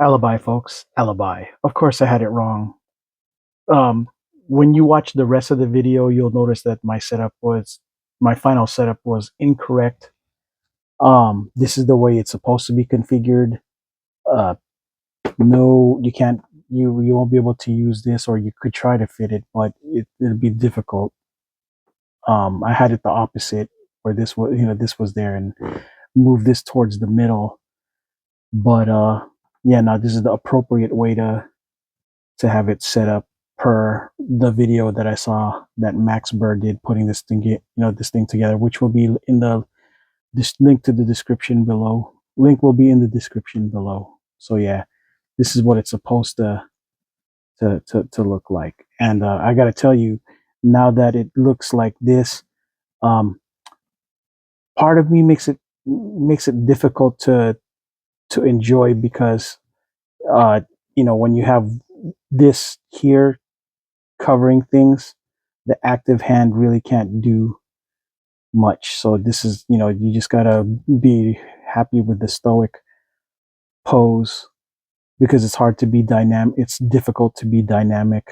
Alibi, folks. Alibi. Of course, I had it wrong. Um, when you watch the rest of the video, you'll notice that my final setup was incorrect. This is the way it's supposed to be configured. Uh, no, you can't. You won't be able to use this, or you could try to fit it, but it'll be difficult. I had it the opposite, where this was there, and move this towards the middle. But yeah, no, this is the appropriate way to have it set up per the video that I saw that Maxbird did putting this thing together, which will be in this link to the description below. Link will be in the description below. So yeah, this is what it's supposed to look like. And I got to tell you, now that it looks like this, um, part of me makes it difficult to enjoy because when you have this here covering things, the active hand really can't do much. So this is, you just gotta be happy with the stoic pose because it's hard to be dynamic. It's difficult to be dynamic.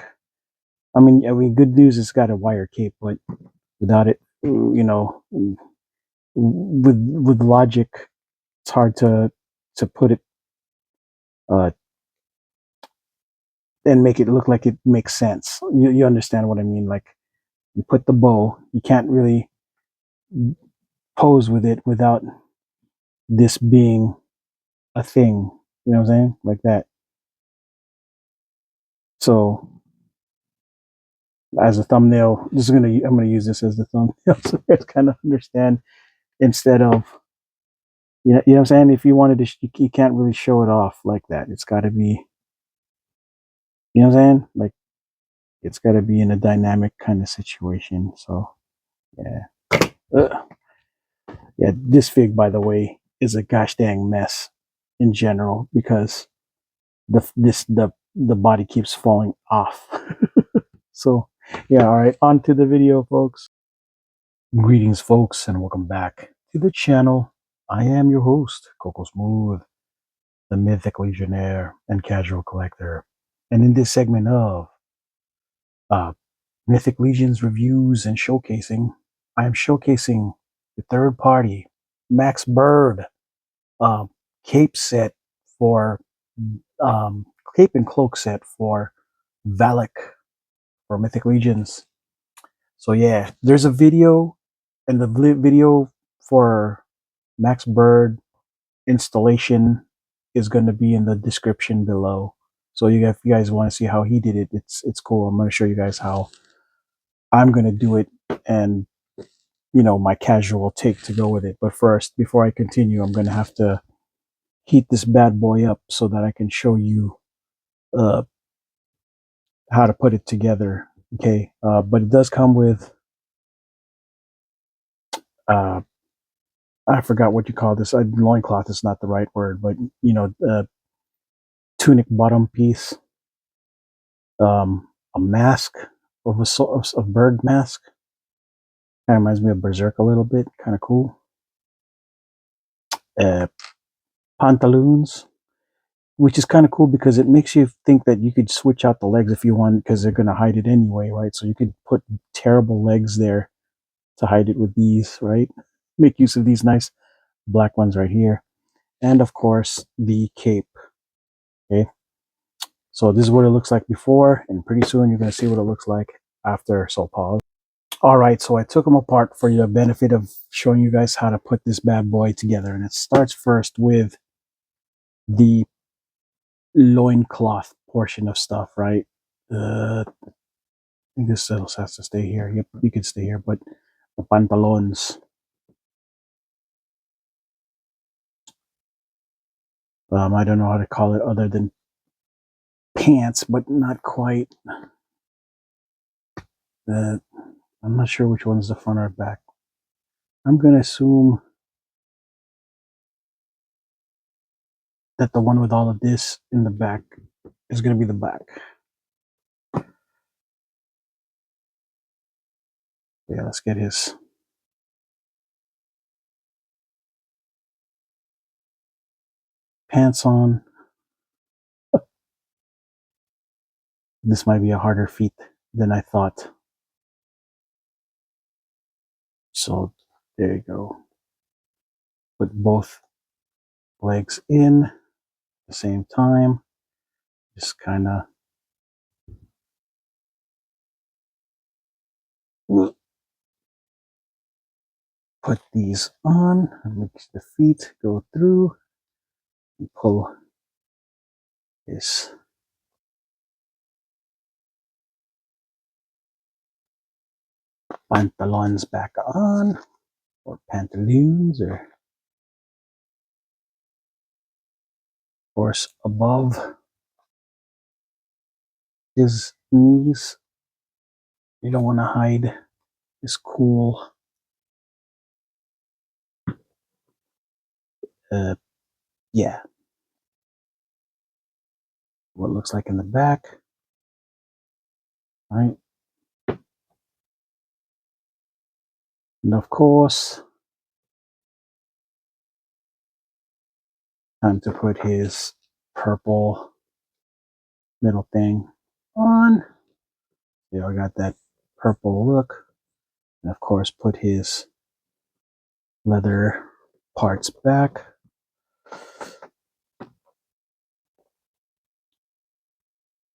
Good news, it's got a wire cape, but without it, with logic, it's hard to put it uh, and make it look like it makes sense. You understand what I mean? Like you put the bow, you can't really pose with it without this being a thing. You know what I'm saying? Like that. So as a thumbnail, I'm gonna use this as the thumbnail so you guys kind of understand instead of you know what I'm saying. If you wanted to, you can't really show it off like that. It's got to be, you know what I'm saying? Like it's got to be in a dynamic kind of situation. So yeah, yeah. This fig, by the way, is a gosh dang mess in general because the body keeps falling off. So yeah, all right, on to the video, folks. Greetings, folks, and welcome back to the channel. I am your host, Coco Smooth, the Mythic Legionnaire and Casual Collector. And in this segment of uh, Mythic Legions reviews and showcasing, I am showcasing the third party Maxbird uh, cape set for cape and cloak set for Vallak for Mythic Legions. So yeah, there's a video, and the video for Maxbird installation is going to be in the description below. So if you guys want to see how he did it, it's cool. I'm going to show you guys how I'm going to do it, and my casual take to go with it. But first, before I continue, I'm going to have to heat this bad boy up so that I can show you uh, how to put it together. Okay, but it does come with uh, I forgot what you call this. Loincloth is not the right word, but tunic bottom piece, a mask of bird mask. Kind of reminds me of Berserk a little bit. Kind of cool. Uh, Pantaloons, which is kind of cool because it makes you think that you could switch out the legs if you want, because they're going to hide it anyway, right? So you could put terrible legs there to hide it with these, right? Make use of these nice black ones right here. And of course, the cape. Okay. So this is what it looks like before, and pretty soon you're going to see what it looks like after. So pause. All right, so I took them apart for the benefit of showing you guys how to put this bad boy together. And it starts first with the loincloth portion of stuff, right? I think this has to stay here. Yep, you can stay here, but the pantalones. I don't know how to call it other than pants, but not quite. I'm not sure which one's the front or back. I'm going to assume that the one with all of this in the back is going to be the back. Yeah, let's get his pants on. This might be a harder feat than I thought. So there you go. Put both legs in at the same time. Just kind of put these on and make the feet go through and pull his pantalons back on, or pantaloons, or of course above his knees. You don't want to hide his cool yeah, what it looks like in the back, right? And of course, time to put his purple middle thing on. Yeah, I got that purple look. And of course, put his leather parts back.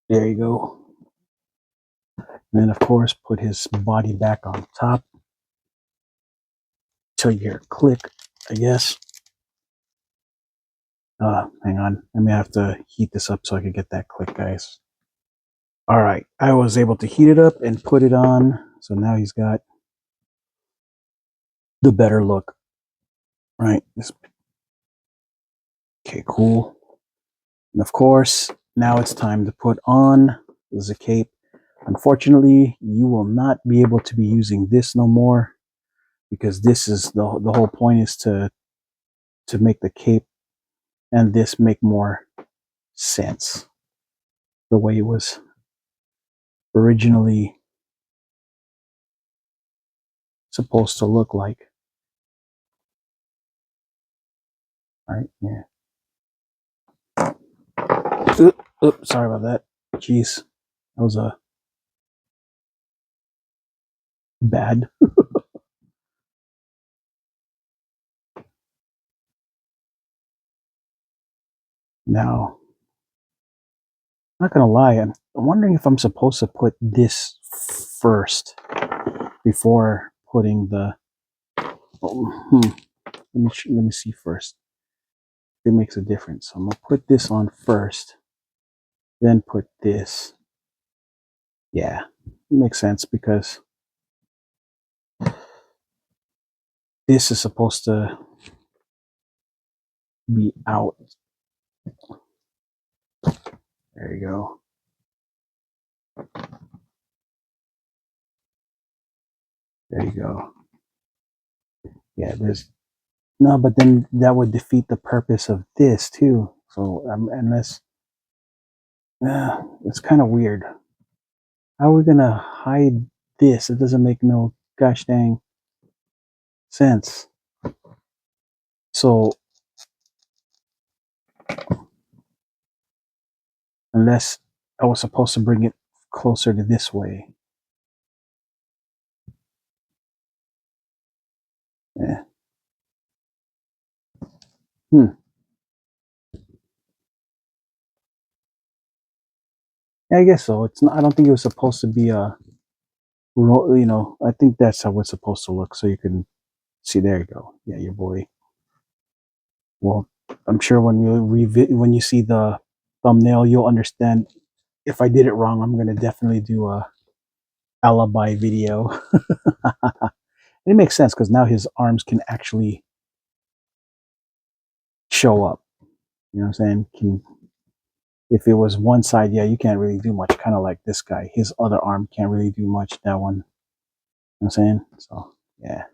There you go. And then of course, put his body back on top. Till you hear a click, I guess. Hang on. I may have to heat this up so I can get that click, guys. All right. I was able to heat it up and put it on. So now he's got the better look. Right. Okay, cool. And of course, now it's time to put on the cape. Unfortunately, you will not be able to be using this no more, because this is the whole point is to make the cape and this make more sense the way it was originally supposed to look like. All right, yeah. Oops, sorry about that. Jeez, that was a bad. Now, I'm not gonna lie, I'm wondering if I'm supposed to put this first before putting the. Let me see first. It makes a difference. So I'm gonna put this on first, then put this. Yeah, it makes sense because this is supposed to be out. There you go. There you go. Yeah, there's no, but then that would defeat the purpose of this too. So unless, it's kind of weird. How are we gonna hide this? It doesn't make no gosh dang sense. So unless I was supposed to bring it closer to this way. Yeah. Yeah, I guess so. It's not. I don't think it was supposed to be a. I think that's how it's supposed to look. So you can see. There you go. Yeah, your boy. Well, I'm sure when you see the thumbnail, you'll understand. If I did it wrong, I'm gonna definitely do a alibi video. And it makes sense because now his arms can actually show up. You know what I'm saying? If it was one side, yeah, you can't really do much. Kind of like this guy. His other arm can't really do much. That one. You know what I'm saying? So yeah.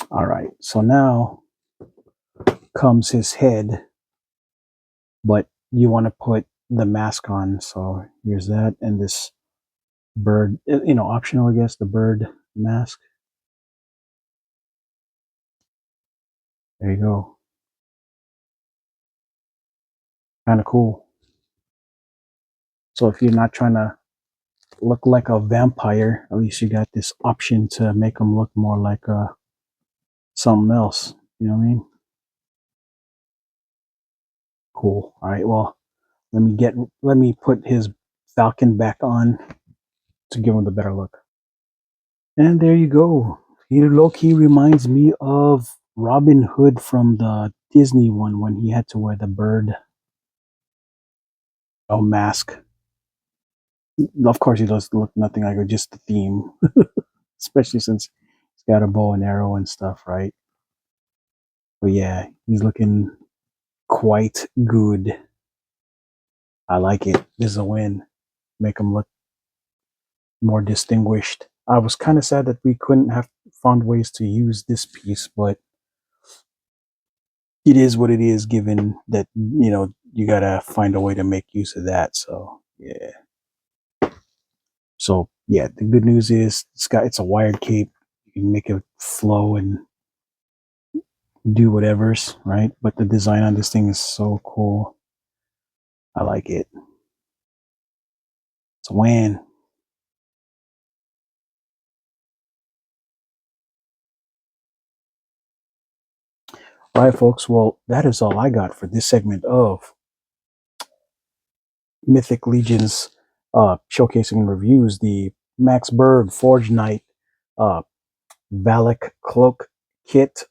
All right. So now comes his head, but you want to put the mask on. So here's that, and this bird, optional, I guess, the bird mask. There you go. Kind of cool. So if you're not trying to look like a vampire, at least you got this option to make them look more like something else. You know what I mean? Cool. All right. Well, let me put his falcon back on to give him the better look. And there you go. He low key reminds me of Robin Hood from the Disney one when he had to wear the bird mask. Of course, he does look nothing like it, just the theme, especially since he's got a bow and arrow and stuff, right? But yeah, he's looking quite good. I like it. This is a win. Make him look more distinguished. I was kind of sad that we couldn't have found ways to use this piece, but it is what it is, given that, you know, you gotta find a way to make use of that. So yeah. So yeah, the good news is it's a wired cape. You can make it flow and do whatever's right. But the design on this thing is so cool. I like it. It's a win. All right, folks. Well, that is all I got for this segment of Mythic Legions showcasing and reviews the Maxbird Forge Knight uh, Vallak Cloak kit.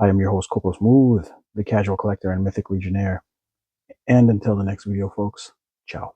I am your host, Coco Smooth, the casual collector and Mythic Legionnaire. And until the next video, folks, ciao.